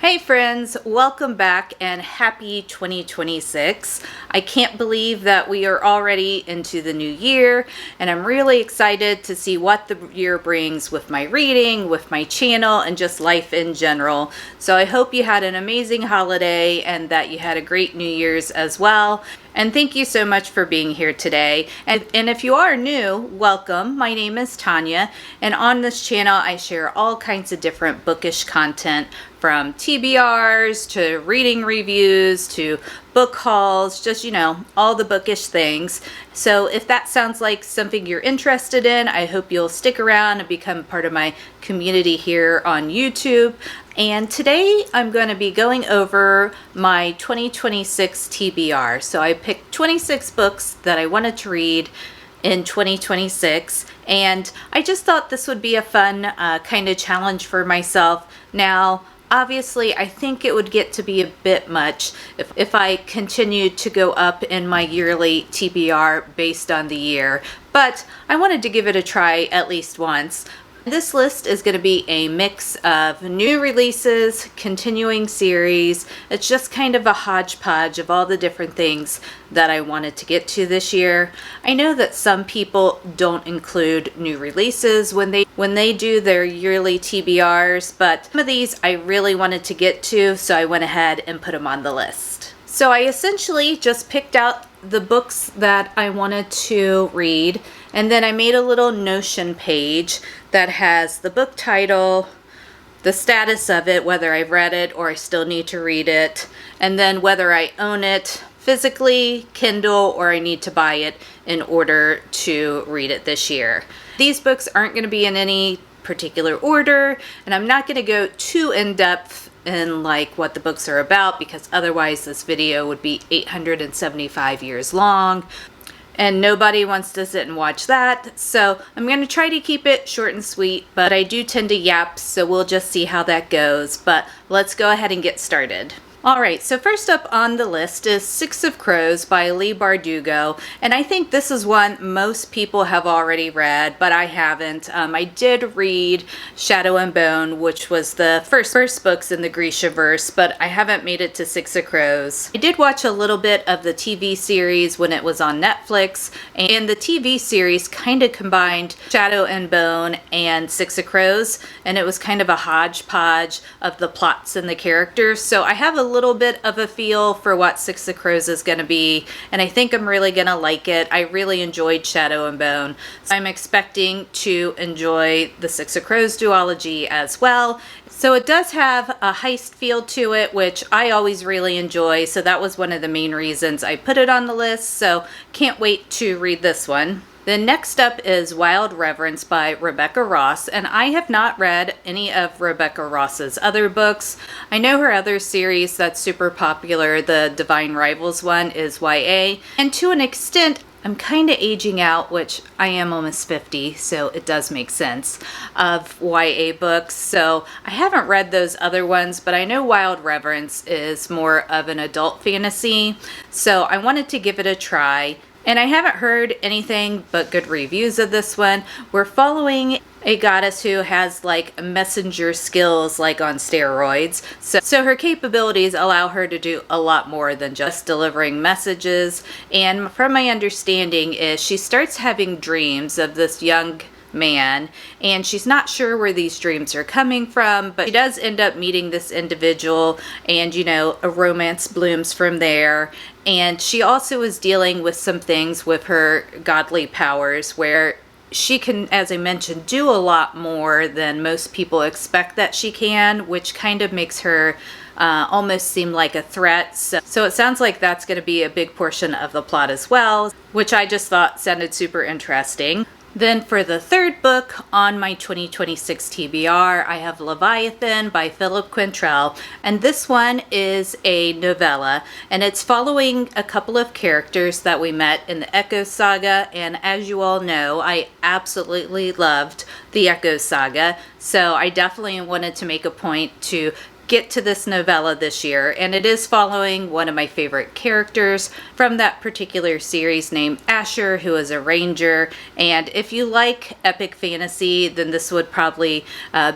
Hey friends, welcome back and happy 2026. I can't believe that we are already into the new year, and I'm really excited to see what the year brings with my reading, with my channel, and just life in general. So I hope you had an amazing holiday and that you had a great New Year's as well. And thank you so much for being here today. And if you are new, welcome. My name is Tonya, and on this channel I share all kinds of different bookish content, from TBRs to reading reviews to book hauls, just, all the bookish things. So if that sounds like something you're interested in, I hope you'll stick around and become part of my community here on YouTube. And today I'm going to be going over my 2026 TBR. So I picked 26 books that I wanted to read in 2026, and I just thought this would be a fun kind of challenge for myself. Now, obviously, I think it would get to be a bit much if I continued to go up in my yearly TBR based on the year, but I wanted to give it a try at least once. This list is going to be a mix of new releases, continuing series. It's just kind of a hodgepodge of all the different things that I wanted to get to this year. I know that some people don't include new releases when they do their yearly TBRs, but some of these I really wanted to get to, so I went ahead and put them on the list. So I essentially just picked out the books that I wanted to read, and then I made a little Notion page that has the book title, the status of it, whether I've read it or I still need to read it, and then whether I own it physically, Kindle, or I need to buy it in order to read it this year. These books aren't going to be in any particular order, and I'm not going to go too in-depth in like what the books are about, because otherwise this video would be 875 years long and nobody wants to sit and watch that. So I'm going to try to keep it short and sweet, but I do tend to yap, so we'll just see how that goes. But let's go ahead and get started. Alright, so first up on the list is Six of Crows by Leigh Bardugo, and I think this is one most people have already read, but I haven't. I did read Shadow and Bone, which was the first books in the Grishaverse, but I haven't made it to Six of Crows. I did watch a little bit of the TV series when it was on Netflix, and the TV series kind of combined Shadow and Bone and Six of Crows, and it was kind of a hodgepodge of the plots and the characters, so I have a little bit of a feel for what Six of Crows is going to be, and I think I'm really going to like it. I really enjoyed Shadow and Bone, so I'm expecting to enjoy the Six of Crows duology as well. So it does have a heist feel to it, which I always really enjoy, so that was one of the main reasons I put it on the list, so can't wait to read this one. Then next up is Wild Reverence by Rebecca Ross, and I have not read any of Rebecca Ross's other books. I know her other series that's super popular, the Divine Rivals one, is YA, and to an extent I'm kind of aging out, which I am almost 50, so it does make sense, of YA books. So I haven't read those other ones, but I know Wild Reverence is more of an adult fantasy, so I wanted to give it a try. And I haven't heard anything but good reviews of this one. We're following a goddess who has like messenger skills like on steroids. So her capabilities allow her to do a lot more than just delivering messages. And from my understanding is she starts having dreams of this young man, and she's not sure where these dreams are coming from, but she does end up meeting this individual, and a romance blooms from there. And she also is dealing with some things with her godly powers where she can, as I mentioned, do a lot more than most people expect that she can, which kind of makes her almost seem like a threat. So it sounds like that's going to be a big portion of the plot as well, which I just thought sounded super interesting. Then for the third book on my 2026 TBR, I have Leviathan by Philip Quintrell, and this one is a novella, and it's following a couple of characters that we met in the Echo Saga, and as you all know, I absolutely loved the Echo Saga, so I definitely wanted to make a point to get to this novella this year, and it is following one of my favorite characters from that particular series named Asher, who is a ranger. And if you like epic fantasy, then this would probably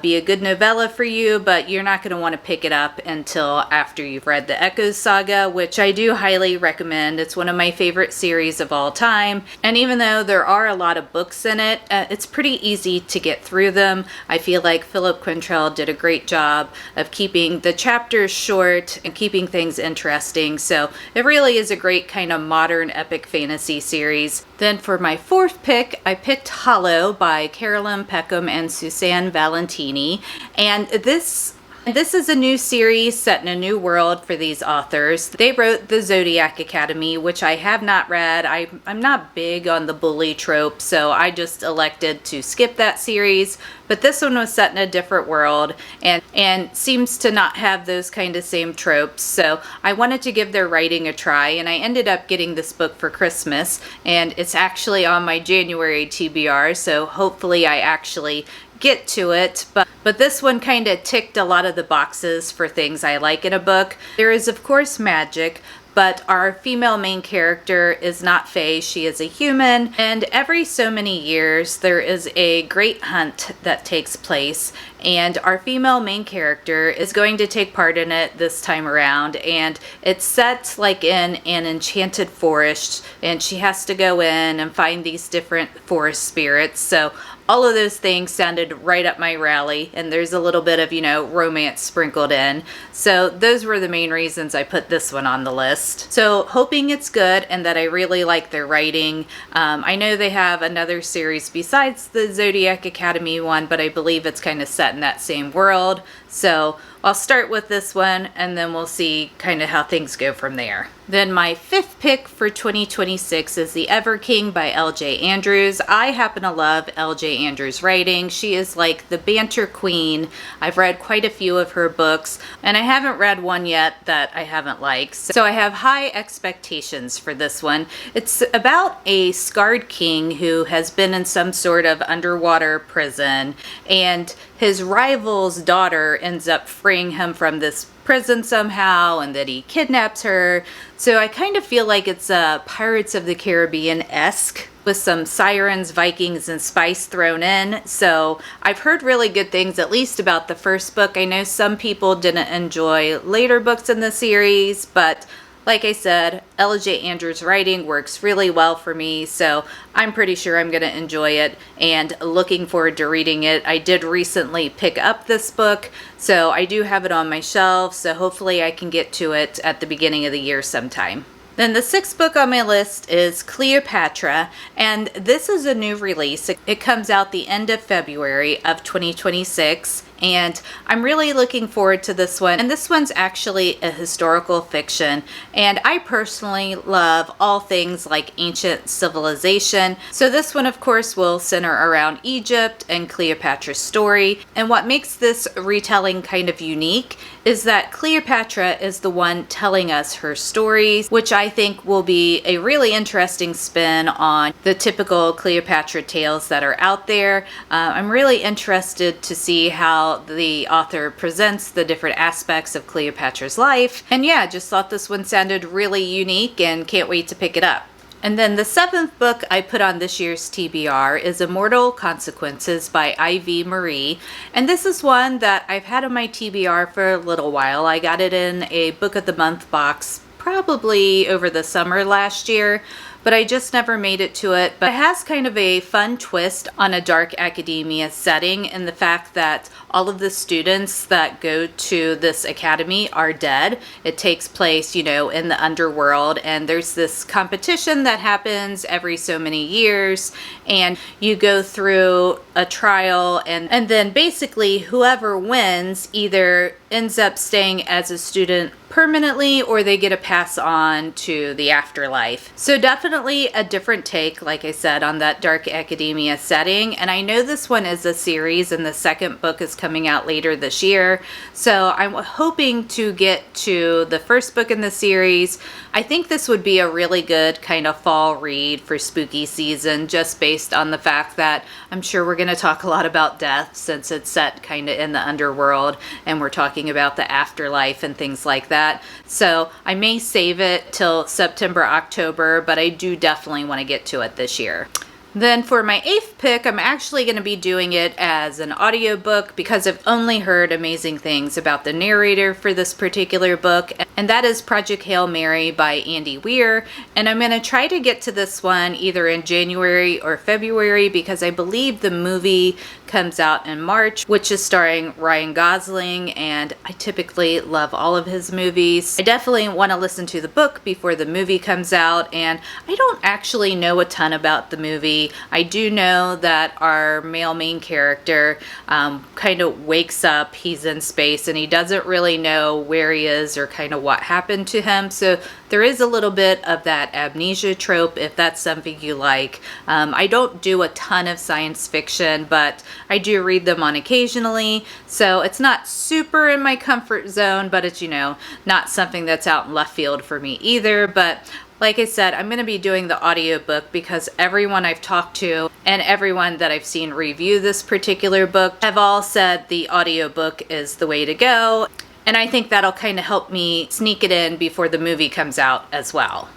be a good novella for you, but you're not going to want to pick it up until after you've read the Echoes saga, which I do highly recommend. It's one of my favorite series of all time, and even though there are a lot of books in it, it's pretty easy to get through them. I feel like Philip Quintrell did a great job of keeping the chapters short and keeping things interesting. So it really is a great kind of modern epic fantasy series. Then for my fourth pick, I picked Hollow by Carolyn Peckham and Suzanne Valentini. And this is a new series set in a new world for these authors. They wrote The Zodiac Academy, which I have not read. I'm not big on the bully trope, so I just elected to skip that series. But this one was set in a different world and seems to not have those kind of same tropes. So I wanted to give their writing a try, and I ended up getting this book for Christmas, and it's actually on my January TBR, so hopefully I actually get to it, but this one kind of ticked a lot of the boxes for things I like in a book. There is of course magic, but our female main character is not fae, she is a human, and every so many years there is a great hunt that takes place, and our female main character is going to take part in it this time around, and it's set like in an enchanted forest, and she has to go in and find these different forest spirits. So all of those things sounded right up my rally, and there's a little bit of, romance sprinkled in. So those were the main reasons I put this one on the list. So hoping it's good and that I really like their writing. I know they have another series besides the Zodiac Academy one, but I believe it's kind of set in that same world. So I'll start with this one, and then we'll see kind of how things go from there. Then my fifth pick for 2026 is The Ever King by L.J. Andrews. I happen to love L.J. Andrews' writing. She is like the banter queen. I've read quite a few of her books, and I haven't read one yet that I haven't liked. So I have high expectations for this one. It's about a scarred king who has been in some sort of underwater prison, and his rival's daughter ends up freeing him from this prison somehow, and that he kidnaps her. So I kind of feel like it's Pirates of the Caribbean-esque with some sirens, Vikings, and spice thrown in. So I've heard really good things, at least about the first book. I know some people didn't enjoy later books in the series, but like I said, L.J. Andrews' writing works really well for me, so I'm pretty sure I'm going to enjoy it and looking forward to reading it. I did recently pick up this book, so I do have it on my shelf, so hopefully I can get to it at the beginning of the year sometime. Then the sixth book on my list is Cleopatra, and this is a new release. It comes out the end of February of 2026, and I'm really looking forward to this one. And this one's actually a historical fiction, and I personally love all things like ancient civilization. So this one, of course, will center around Egypt and Cleopatra's story. And what makes this retelling kind of unique is that Cleopatra is the one telling us her stories, which I think will be a really interesting spin on the typical Cleopatra tales that are out there. I'm really interested to see how the author presents the different aspects of Cleopatra's life. And yeah, just thought this one sounded really unique and can't wait to pick it up. And then the seventh book I put on this year's TBR is Immortal Consequences by Ivy Marie. And this is one that I've had on my TBR for a little while. I got it in a Book of the Month box probably over the summer last year, but I just never made it to it. But it has kind of a fun twist on a dark academia setting, in the fact that all of the students that go to this academy are dead. It takes place, in the underworld, and there's this competition that happens every so many years, and you go through a trial, and then basically whoever wins either ends up staying as a student permanently, or they get a pass on to the afterlife. So definitely definitely a different take, like I said, on that dark academia setting. And I know this one is a series and the second book is coming out later this year. So I'm hoping to get to the first book in the series. I think this would be a really good kind of fall read for spooky season, just based on the fact that I'm sure we're going to talk a lot about death since it's set kind of in the underworld and we're talking about the afterlife and things like that. So I may save it till September, October, but I do definitely want to get to it this year. Then for my 8th pick, I'm actually going to be doing it as an audiobook because I've only heard amazing things about the narrator for this particular book, and that is Project Hail Mary by Andy Weir. And I'm going to try to get to this one either in January or February because I believe the movie comes out in March, which is starring Ryan Gosling, and I typically love all of his movies. I definitely want to listen to the book before the movie comes out, and I don't actually know a ton about the movie. I do know that our male main character kind of wakes up, he's in space, and he doesn't really know where he is or kind of what happened to him. So there is a little bit of that amnesia trope if that's something you like. I don't do a ton of science fiction, but I do read them on occasionally. So it's not super in my comfort zone, but it's, not something that's out in left field for me either. But like I said, I'm going to be doing the audiobook because everyone I've talked to and everyone that I've seen review this particular book have all said the audiobook is the way to go. And I think that'll kind of help me sneak it in before the movie comes out as well.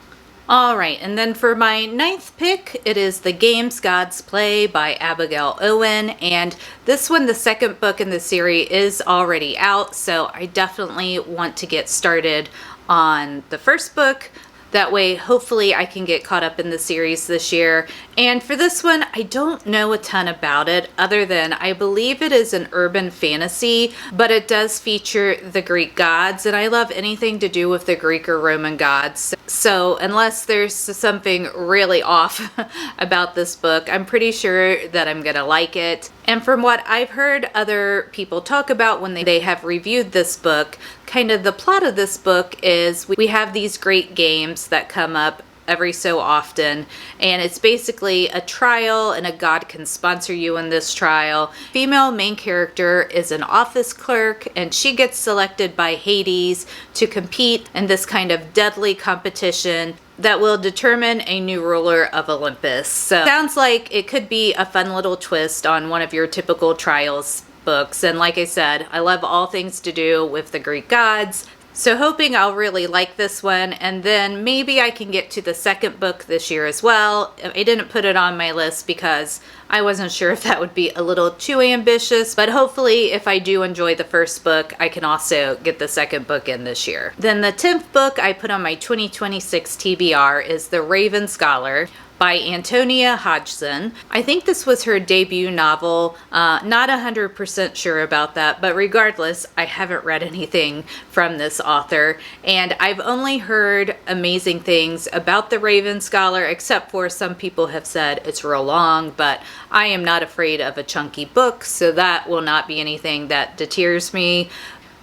All right, and then for my 9th pick, it is The Games Gods Play by Abigail Owen. And this one, the second book in the series, is already out. So I definitely want to get started on the first book. That way, hopefully, I can get caught up in the series this year. And for this one, I don't know a ton about it other than I believe it is an urban fantasy, but it does feature the Greek gods, and I love anything to do with the Greek or Roman gods. So unless there's something really off about this book, I'm pretty sure that I'm gonna like it. And from what I've heard other people talk about when they have reviewed this book, kind of the plot of this book is we have these great games that come up every so often, and it's basically a trial and a god can sponsor you in this trial. Female main character is an office clerk, and she gets selected by Hades to compete in this kind of deadly competition that will determine a new ruler of Olympus. So sounds like it could be a fun little twist on one of your typical trials books. And like I said, I love all things to do with the Greek gods. So hoping I'll really like this one, and then maybe I can get to the second book this year as well. I didn't put it on my list because I wasn't sure if that would be a little too ambitious, but hopefully if I do enjoy the first book, I can also get the second book in this year. Then the 10th book I put on my 2026 TBR is The Raven Scholar by Antonia Hodgson. I think this was her debut novel. Not 100% sure about that, but regardless, I haven't read anything from this author, and I've only heard amazing things about The Raven Scholar, except for some people have said it's real long, but I am not afraid of a chunky book, so that will not be anything that deters me.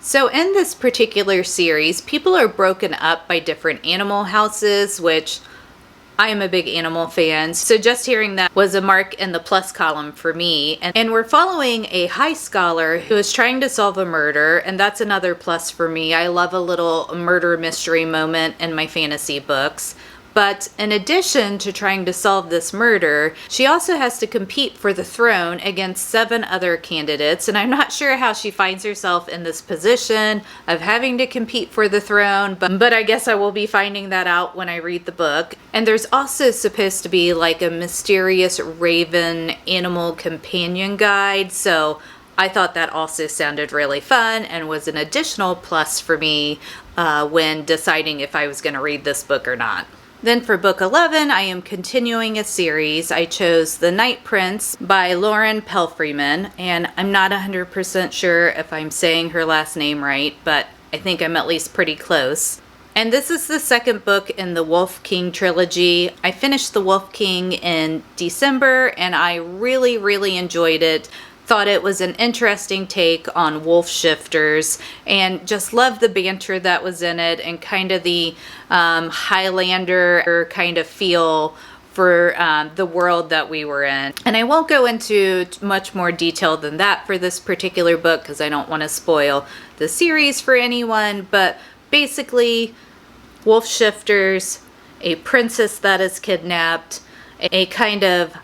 So in this particular series, people are broken up by different animal houses, which I am a big animal fan, so just hearing that was a mark in the plus column for me. And we're following a high scholar who is trying to solve a murder, and that's another plus for me. I love a little murder mystery moment in my fantasy books. But in addition to trying to solve this murder, she also has to compete for the throne against 7 other candidates. And I'm not sure how she finds herself in this position of having to compete for the throne, but I guess I will be finding that out when I read the book. And there's also supposed to be like a mysterious raven animal companion guide. So I thought that also sounded really fun and was an additional plus for me when deciding if I was going to read this book or not. Then for book 11, I am continuing a series. I chose The Night Prince by Lauren Pelfreyman, and I'm not 100% sure if I'm saying her last name right, but I think I'm at least pretty close. And this is the second book in the Wolf King trilogy. I finished The Wolf King in December, and I really, really enjoyed it. thought it was an interesting take on wolf shifters, and just loved the banter that was in it, and kind of the Highlander kind of feel for the world that we were in. And I won't go into much more detail than that for this particular book because I don't want to spoil the series for anyone, but basically wolf shifters, a princess that is kidnapped, a kind of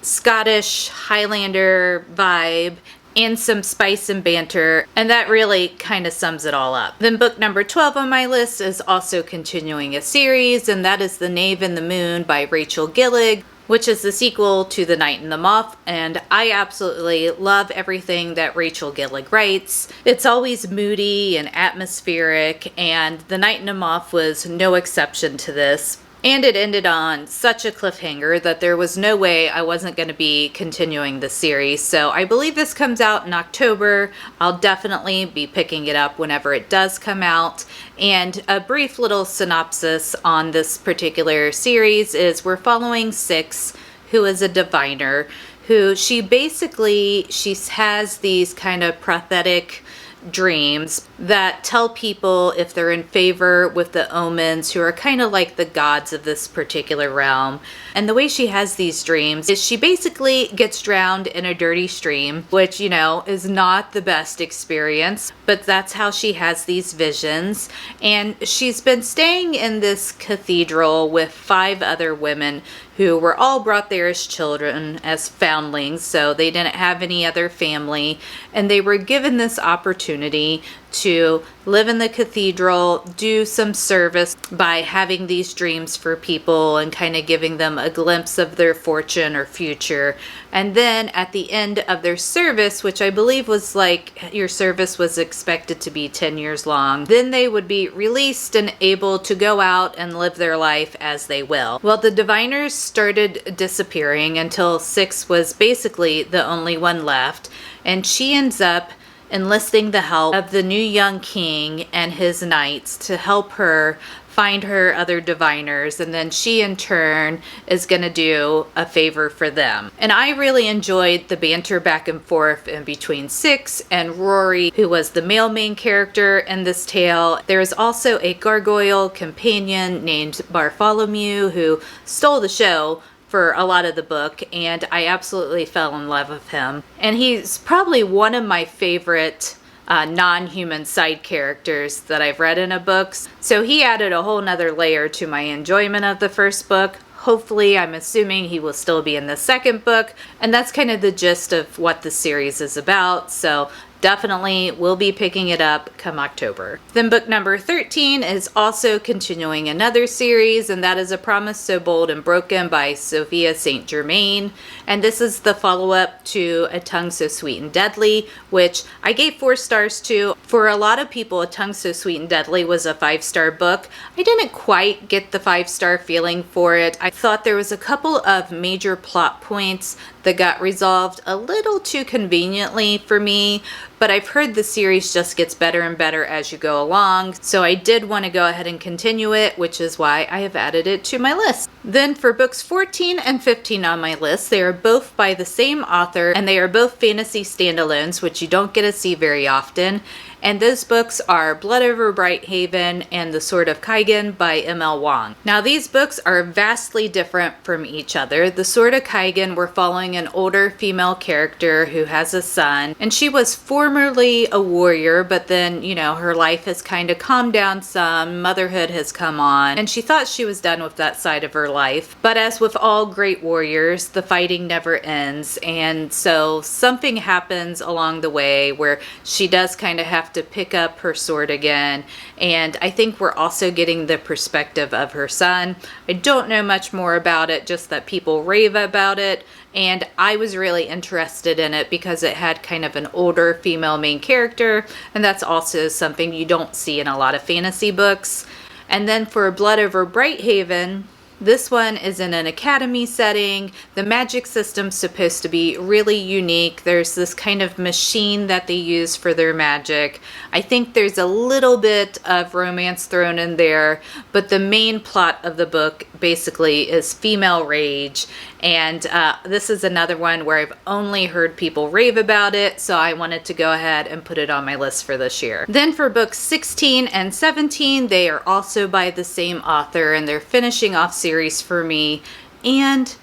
Scottish Highlander vibe, and some spice and banter, and that really kind of sums it all up. Then book number 12 on my list is also continuing a series, and that is The Knave and the Moon by Rachel Gillig, which is the sequel to The Night and the Moth, and I absolutely love everything that Rachel Gillig writes. It's always moody and atmospheric, and The Night and the Moth was no exception to this. And it ended on such a cliffhanger that there was no way I wasn't going to be continuing the series. So I believe this comes out in October. I'll definitely be picking it up whenever it does come out. And a brief little synopsis on this particular series is we're following Six, who is a diviner, who she has these kind of prophetic dreams that tell people if they're in favor with the omens, who are kind of like the gods of this particular realm. And the way she has these dreams is she basically gets drowned in a dirty stream, which, you know, is not the best experience, but that's how she has these visions. And she's been staying in this cathedral with 5 other women who were all brought there as children, as foundlings, so they didn't have any other family, and they were given this opportunity to live in the cathedral, do some service by having these dreams for people and kind of giving them a glimpse of their fortune or future. And then at the end of their service, which I believe was like your service was expected to be 10 years long, then they would be released and able to go out and live their life as they will. Well, the diviners started disappearing until Six was basically the only one left, and she ends up enlisting the help of the new young king and his knights to help her find her other diviners, and then she in turn is going to do a favor for them. And I really enjoyed the banter back and forth in between Six and Rory, who was the male main character in this tale. There is also a gargoyle companion named Bartholomew who stole the show for a lot of the book, and I absolutely fell in love with him. And he's probably one of my favorite non-human side characters that I've read in a book. So he added a whole nother layer to my enjoyment of the first book. Hopefully, I'm assuming he will still be in the second book, and that's kind of the gist of what the series is about. So definitely will be picking it up come October. Then book number 13 is also continuing another series, and that is A Promise So Bold and Broken by Sophia St. Germain. And this is the follow-up to A Tongue So Sweet and Deadly, which I gave 4 stars to. For a lot of people, A Tongue So Sweet and Deadly was a 5-star book. I didn't quite get the 5-star feeling for it. I thought there was a couple of major plot points that got resolved a little too conveniently for me, but I've heard the series just gets better and better as you go along, so I did want to go ahead and continue it, which is why I have added it to my list. Then for books 14 and 15 on my list, they are both by the same author, and they are both fantasy standalones, which you don't get to see very often. And those books are Blood Over Brighthaven and The Sword of Kaigan by M.L. Wong. Now these books are vastly different from each other. The Sword of Kaigan, we're following an older female character who has a son, and she was formerly a warrior, but then, you know, her life has kind of calmed down some, motherhood has come on, and she thought she was done with that side of her life. But as with all great warriors, the fighting never ends, and so something happens along the way where she does kind of have to pick up her sword again, and I think we're also getting the perspective of her son. I don't know much more about it, just that people rave about it, and I was really interested in it because it had kind of an older female main character, and that's also something you don't see in a lot of fantasy books. And then for Blood Over Brighthaven, This one is in an academy setting. The magic system's supposed to be really unique. There's this kind of machine that they use for their magic. I think there's a little bit of romance thrown in there, but the main plot of the book basically is female rage. And this is another one where I've only heard people rave about it, so I wanted to go ahead and put it on my list for this year. Then for books 16 and 17, they are also by the same author, and they're finishing off series for me, and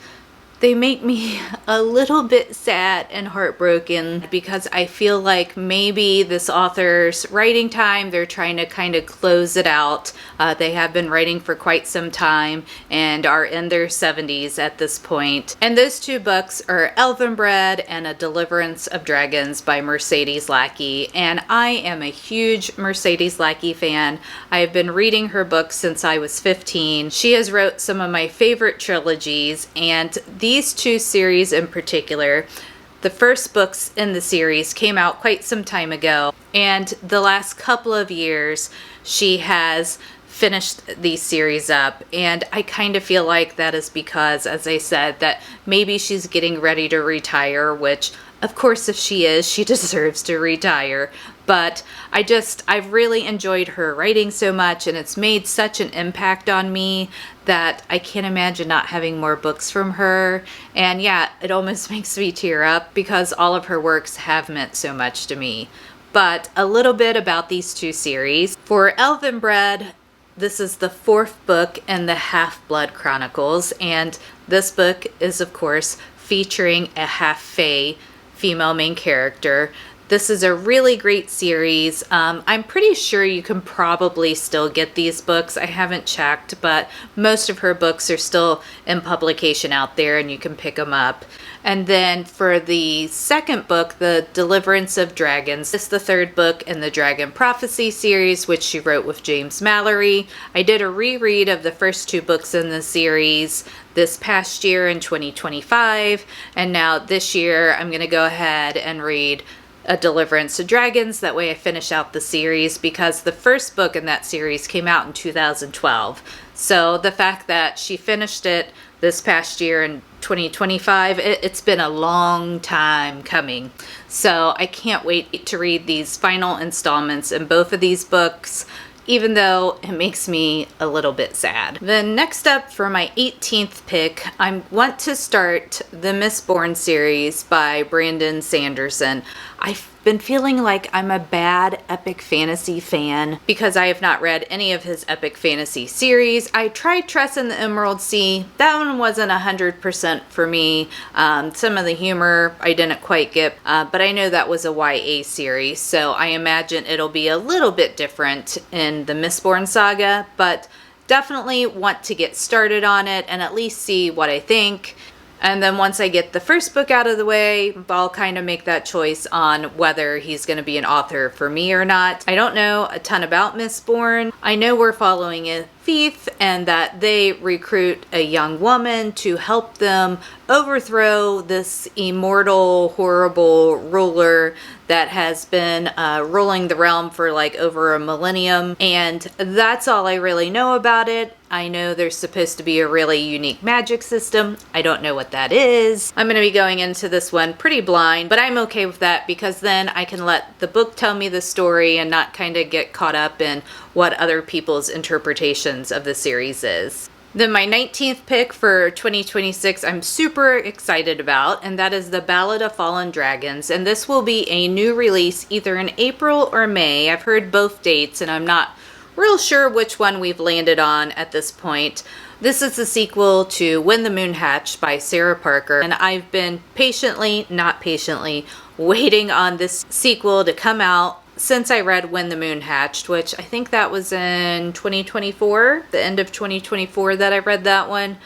they make me a little bit sad and heartbroken because I feel like maybe this author's writing time, they're trying to kind of close it out. They have been writing for quite some time and are in their 70s at this point. And those two books are Elvenbred and A Deliverance of Dragons by Mercedes Lackey. And I am a huge Mercedes Lackey fan. I have been reading her books since I was 15. She has wrote some of my favorite trilogies, and these two series in particular, the first books in the series came out quite some time ago, and the last couple of years she has finished these series up, and I kind of feel like that is because, as I said, that maybe she's getting ready to retire, which of course if she is, she deserves to retire. But I've really enjoyed her writing so much, and it's made such an impact on me that I can't imagine not having more books from her. And yeah, it almost makes me tear up because all of her works have meant so much to me. But a little bit about these two series. For Elvenbred, this is the fourth book in the Half-Blood Chronicles, and this book is of course featuring a half-fae female main character. This is a really great series. I'm pretty sure you can probably still get these books. I haven't checked, but most of her books are still in publication out there and you can pick them up. And then for the second book, The Deliverance of Dragons, this is the third book in the Dragon Prophecy series, which she wrote with James Mallory. I did a reread of the first two books in the series this past year in 2025, and now this year I'm going to go ahead and read A Deliverance of Dragons. That way I finish out the series, because the first book in that series came out in 2012. So the fact that she finished it this past year in 2025, it's been a long time coming. So I can't wait to read these final installments in both of these books, even though it makes me a little bit sad. Then next up for my 18th pick, I want to start the Mistborn series by Brandon Sanderson. I've been feeling like I'm a bad epic fantasy fan because I have not read any of his epic fantasy series. I tried Tress and the Emerald Sea. That one wasn't 100% for me. Some of the humor I didn't quite get, but I know that was a YA series, so I imagine it'll be a little bit different in the Mistborn saga, but definitely want to get started on it and at least see what I think. And then once I get the first book out of the way, I'll kind of make that choice on whether he's going to be an author for me or not. I don't know a ton about Mistborn. I know we're following a thief and that they recruit a young woman to help them overthrow this immortal, horrible ruler that has been ruling the realm for like over a millennium. And that's all I really know about it. I know there's supposed to be a really unique magic system. I don't know what that is. I'm going to be going into this one pretty blind, but I'm okay with that because then I can let the book tell me the story and not kind of get caught up in what other people's interpretations of the series is. Then my 19th pick for 2026 I'm super excited about, and that is The Ballad of Fallen Dragons. And this will be a new release either in April or May. I've heard both dates and I'm not real sure which one we've landed on at this point. This is the sequel to When the Moon Hatched by Sarah Parker, and I've been not patiently, waiting on this sequel to come out since I read When the Moon Hatched, which I think that was in 2024, the end of 2024 that I read that one.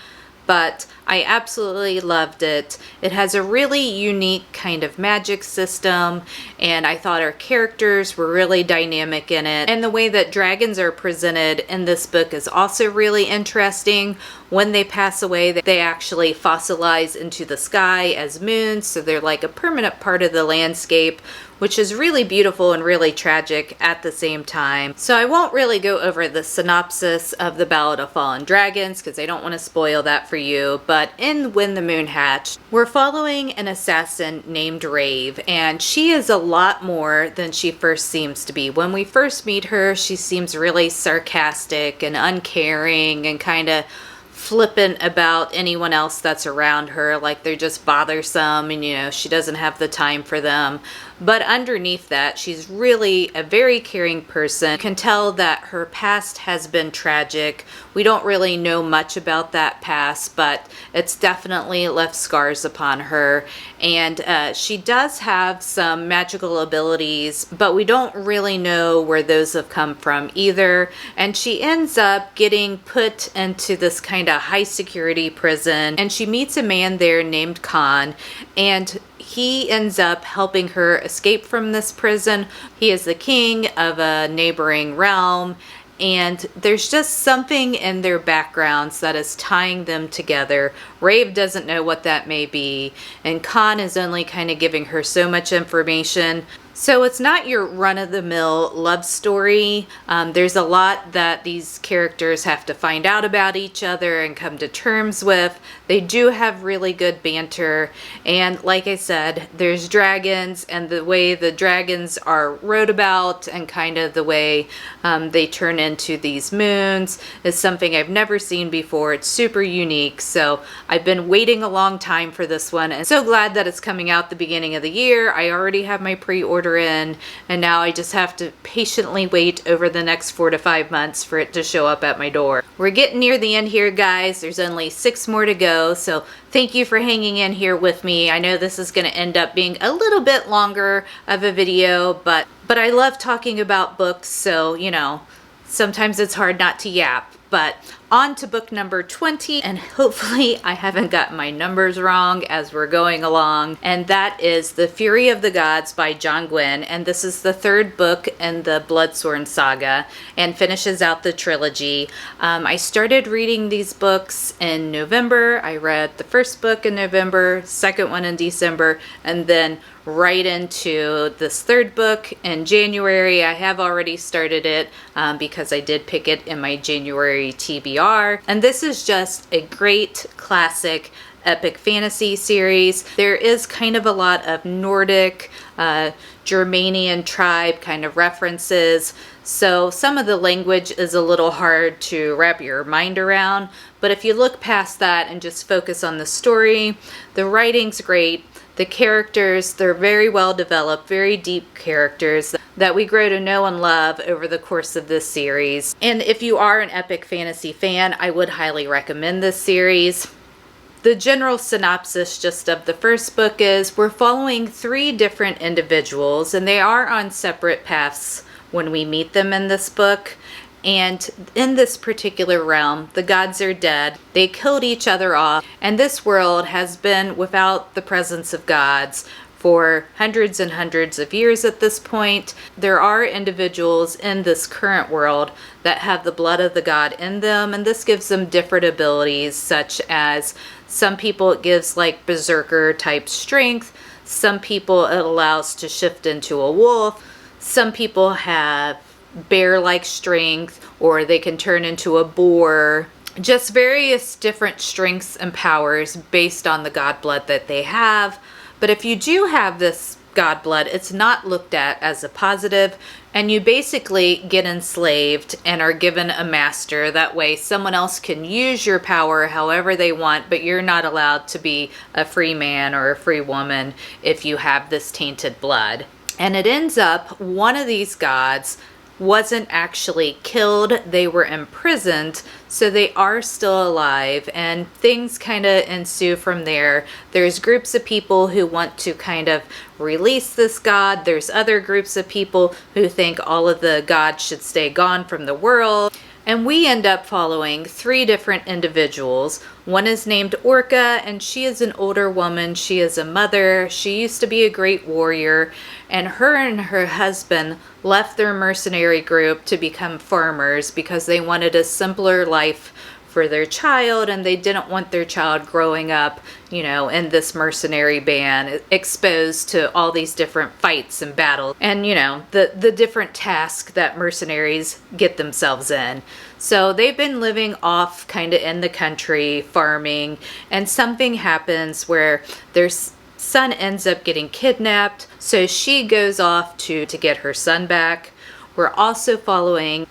But I absolutely loved it. It has a really unique kind of magic system, and I thought our characters were really dynamic in it. And the way that dragons are presented in this book is also really interesting. When they pass away, they actually fossilize into the sky as moons, so they're like a permanent part of the landscape, which is really beautiful and really tragic at the same time. So I won't really go over the synopsis of The Ballad of Fallen Dragons because I don't want to spoil that for you, but in When the Moon Hatched, we're following an assassin named Rave, and she is a lot more than she first seems to be. When we first meet her, she seems really sarcastic and uncaring and kind of flippant about anyone else that's around her, like they're just bothersome and she doesn't have the time for them. But underneath that, she's really a very caring person. You can tell that her past has been tragic. We don't really know much about that past, but it's definitely left scars upon her. And she does have some magical abilities, but we don't really know where those have come from either. And she ends up getting put into this kind of high security prison, and she meets a man there named Khan, and he ends up helping her escape from this prison. He is the king of a neighboring realm, and there's just something in their backgrounds that is tying them together. Rave doesn't know what that may be, and Khan is only kind of giving her so much information. So it's not your run-of-the-mill love story. There's a lot that these characters have to find out about each other and come to terms with. They do have really good banter, and like I said, there's dragons, and the way the dragons are wrote about and kind of the way they turn into these moons is something I've never seen before. It's super unique, so I've been waiting a long time for this one, and so glad that it's coming out the beginning of the year. I already have my pre-order in, and now I just have to patiently wait over the next 4 to 5 months for it to show up at my door. We're getting near the end here, guys. There's only 6 more to go, so thank you for hanging in here with me. I know this is going to end up being a little bit longer of a video, but I love talking about books, so sometimes it's hard not to yap. But on to book number 20, and hopefully I haven't gotten my numbers wrong as we're going along, and that is The Fury of the Gods by John Gwynne, and this is the 3rd book in the Bloodsworn saga and finishes out the trilogy. I started reading these books in November. I read the first book in November, second one in December, and then right into this 3rd book in January. I have already started it because I did pick it in my January TBR. And this is just a great classic epic fantasy series. There is kind of a lot of Nordic, Germanian tribe kind of references. So some of the language is a little hard to wrap your mind around. But if you look past that and just focus on the story, the writing's great. The characters, they're very well developed, very deep characters that we grow to know and love over the course of this series. And if you are an epic fantasy fan, I would highly recommend this series. The general synopsis just of the first book is we're following 3 different individuals, and they are on separate paths when we meet them in this book. And in this particular realm, the gods are dead. They killed each other off, and this world has been without the presence of gods for hundreds and hundreds of years at this point. There are individuals in this current world that have the blood of the god in them, and this gives them different abilities, such as some people it gives like berserker type strength, some people it allows to shift into a wolf, some people have bear-like strength, or they can turn into a boar. Just various different strengths and powers based on the god blood that they have. But if you do have this god blood, it's not looked at as a positive, and you basically get enslaved and are given a master. That way someone else can use your power however they want, but you're not allowed to be a free man or a free woman if you have this tainted blood. And it ends up one of these gods wasn't actually killed, they were imprisoned, so they are still alive, and things kind of ensue from there. There's groups of people who want to kind of release this god. There's other groups of people who think all of the gods should stay gone from the world. And we end up following 3 different individuals. One is named Orca, and she is an older woman. She is a mother. She used to be a great warrior, and her husband left their mercenary group to become farmers because they wanted a simpler life for their child, and they didn't want their child growing up, in this mercenary band, exposed to all these different fights and battles and, the different tasks that mercenaries get themselves in. So they've been living off kind of in the country, farming, and something happens where their son ends up getting kidnapped. So she goes off to get her son back. We're also following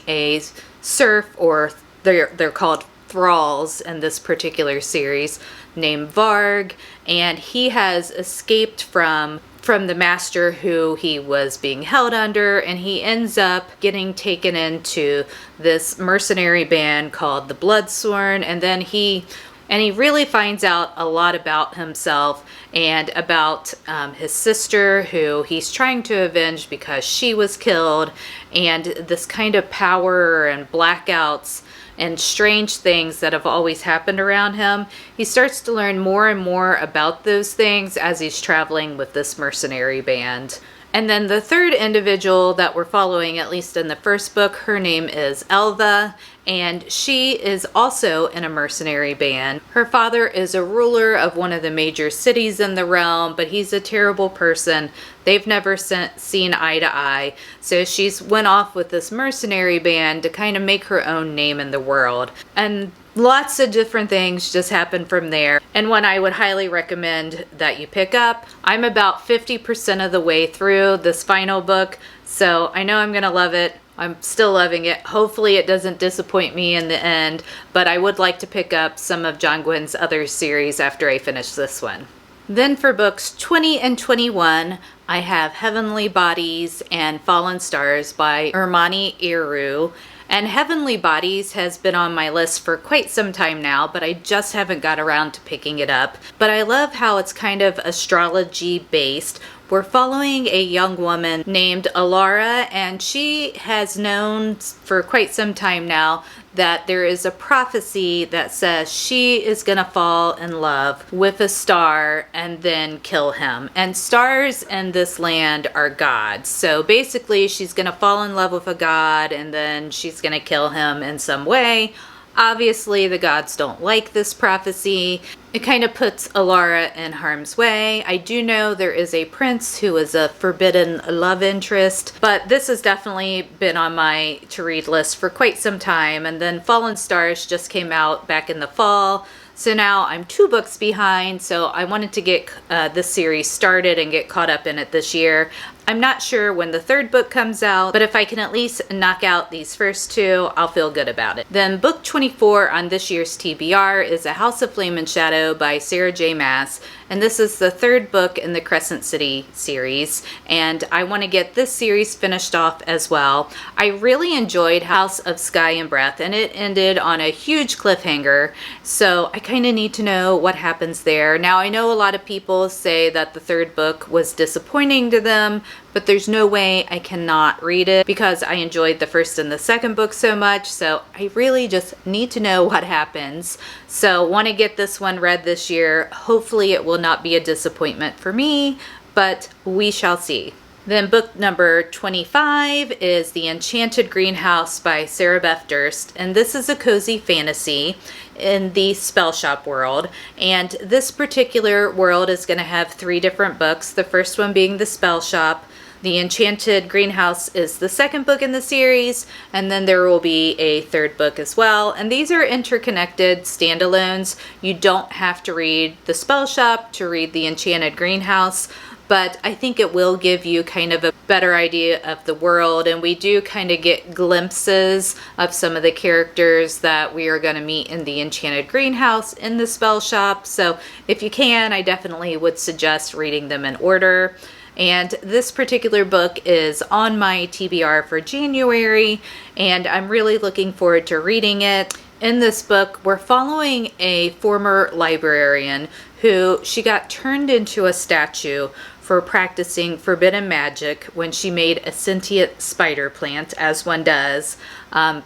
a serf, or they're called thralls in this particular series, named Varg, and he has escaped from the master who he was being held under, and he ends up getting taken into this mercenary band called the Bloodsworn, and then he really finds out a lot about himself and about his sister, who he's trying to avenge because she was killed, and this kind of power and blackouts and strange things that have always happened around him. He starts to learn more and more about those things as he's traveling with this mercenary band. And then the third individual that we're following, at least in the first book, her name is Elva, and she is also in a mercenary band. Her father is a ruler of one of the major cities in the realm, but he's a terrible person. They've never seen eye to eye, so she's went off with this mercenary band to kind of make her own name in the world. And lots of different things just happen from there, and one I would highly recommend that you pick up. I'm about 50% of the way through this final book, so I know I'm going to love it. I'm still loving it. Hopefully it doesn't disappoint me in the end, but I would like to pick up some of John Gwyn's other series after I finish this one. Then for books 20 and 21, I have Heavenly Bodies and Fallen Stars by Ermani Iru. And Heavenly Bodies has been on my list for quite some time now, but I just haven't got around to picking it up. But I love how it's kind of astrology based. We're following a young woman named Alara, and she has known for quite some time now that there is a prophecy that says she is going to fall in love with a star and then kill him. And stars in this land are gods. So basically she's going to fall in love with a god and then she's going to kill him in some way. Obviously, the gods don't like this prophecy. It kind of puts Alara in harm's way. I do know there is a prince who is a forbidden love interest, but this has definitely been on my to-read list for quite some time. And then Fallen Stars just came out back in the fall. So now I'm 2 books behind, so I wanted to get this series started and get caught up in it this year. I'm not sure when the 3rd book comes out, but if I can at least knock out these first 2, I'll feel good about it. Then book 24 on this year's TBR is A House of Flame and Shadow by Sarah J. Maas, and this is the 3rd book in the Crescent City series, and I want to get this series finished off as well. I really enjoyed House of Sky and Breath, and it ended on a huge cliffhanger, so I kind of need to know what happens there. Now, I know a lot of people say that the 3rd book was disappointing to them, but there's no way I cannot read it because I enjoyed the 1st and the 2nd book so much, so I really just need to know what happens. So want to get this one read this year. Hopefully it will not be a disappointment for me, but we shall see. Then book number 25 is The Enchanted Greenhouse by Sarah Beth Durst, and this is a cozy fantasy in the spell shop world. And this particular world is going to have 3 different books, the first one being the spell shop. The Enchanted Greenhouse is the 2nd book in the series, and then there will be a 3rd book as well. And these are interconnected standalones. You don't have to read the spell shop to read the Enchanted Greenhouse, but I think it will give you kind of a better idea of the world, and we do kind of get glimpses of some of the characters that we are going to meet in the Enchanted Greenhouse in the spell shop. So if you can, I definitely would suggest reading them in order. And this particular book is on my TBR for January, and I'm really looking forward to reading it. In this book, we're following a former librarian who she got turned into a statue for practicing forbidden magic when she made a sentient spider plant, as one does,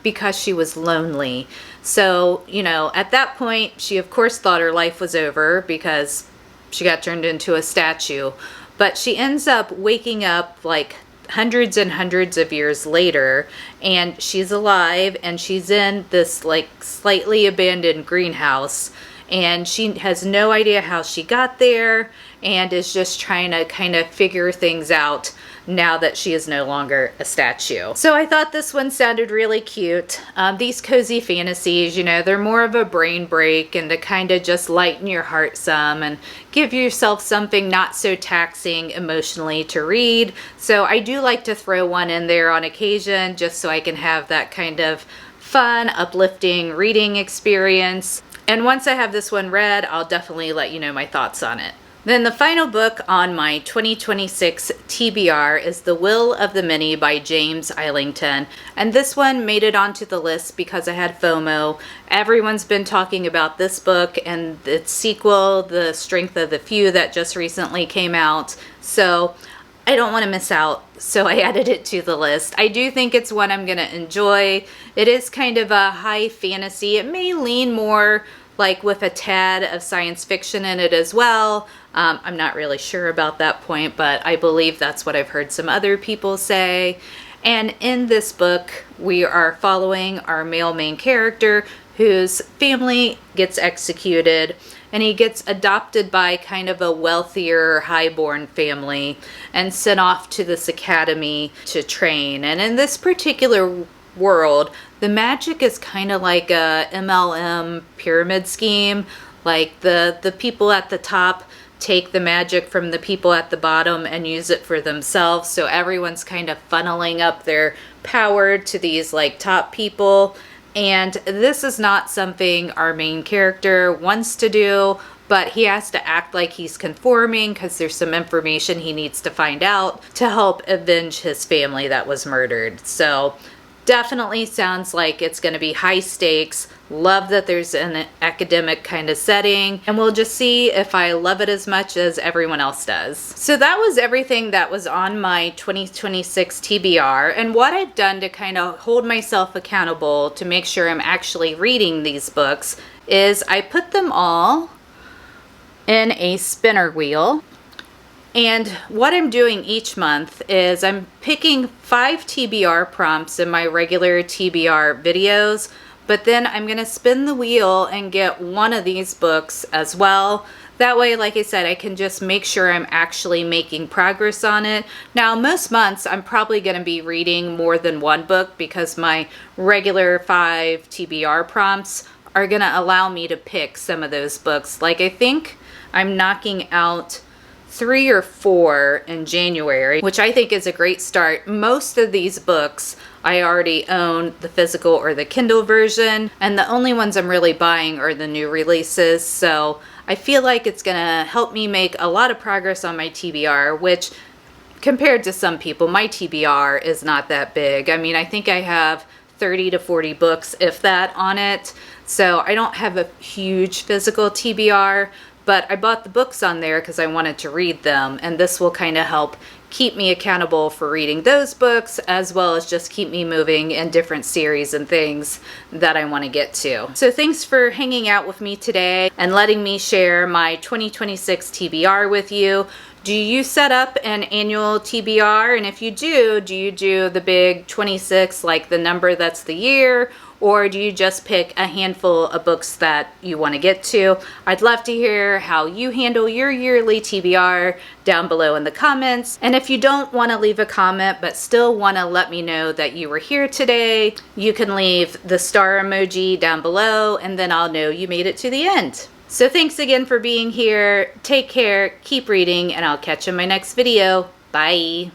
because she was lonely. So, you know, at that point, she of course thought her life was over because she got turned into a statue. But she ends up waking up like hundreds and hundreds of years later, and she's alive, and she's in this like slightly abandoned greenhouse, and she has no idea how she got there and is just trying to kind of figure things out now that she is no longer a statue. So I thought this one sounded really cute. These cozy fantasies, you know, they're more of a brain break and to kind of just lighten your heart some and give yourself something not so taxing emotionally to read. So I do like to throw one in there on occasion just so I can have that kind of fun, uplifting reading experience. And once I have this one read, I'll definitely let you know my thoughts on it. Then the final book on my 2026 TBR is The Will of the Many by James Islington. And this one made it onto the list because I had FOMO. Everyone's been talking about this book and its sequel, The Strength of the Few, that just recently came out. So I don't want to miss out, so I added it to the list. I do think it's one I'm going to enjoy. It is kind of a high fantasy. It may lean more like with a tad of science fiction in it as well. I'm not really sure about that point, but I believe that's what I've heard some other people say. And in this book, we are following our male main character whose family gets executed, and he gets adopted by kind of a wealthier, highborn family and sent off to this academy to train. And in this particular world, the magic is kind of like a MLM pyramid scheme. Like the people at the top take the magic from the people at the bottom and use it for themselves. So everyone's kind of funneling up their power to these like top people. And this is not something our main character wants to do, but he has to act like he's conforming because there's some information he needs to find out to help avenge his family that was murdered. So definitely sounds like it's going to be high stakes. Love that there's an academic kind of setting, and we'll just see if I love it as much as everyone else does. So that was everything that was on my 2026 TBR, and what I've done to kind of hold myself accountable to make sure I'm actually reading these books is I put them all in a spinner wheel. And what I'm doing each month is I'm picking 5 TBR prompts in my regular TBR videos, but then I'm going to spin the wheel and get one of these books as well. That way, like I said, I can just make sure I'm actually making progress on it. Now, most months, I'm probably going to be reading more than one book because my regular 5 TBR prompts are going to allow me to pick some of those books. Like, I think I'm knocking out 3 or 4 in January, which I think is a great start. Most of these books I already own the physical or the Kindle version, and the only ones I'm really buying are the new releases. So I feel like it's gonna help me make a lot of progress on my TBR, which compared to some people, my TBR is not that big. I mean, I think I have 30 to 40 books, if that, on it. So I don't have a huge physical TBR, but I bought the books on there because I wanted to read them, and this will kind of help keep me accountable for reading those books, as well as just keep me moving in different series and things that I want to get to. So thanks for hanging out with me today and letting me share my 2026 TBR with you. Do you set up an annual TBR? And if you do you do the big 26, like the number that's the year? Or do you just pick a handful of books that you want to get to? I'd love to hear how you handle your yearly TBR down below in the comments. And if you don't want to leave a comment but still want to let me know that you were here today, you can leave the star emoji down below, and then I'll know you made it to the end. So thanks again for being here. Take care, keep reading, and I'll catch you in my next video. Bye.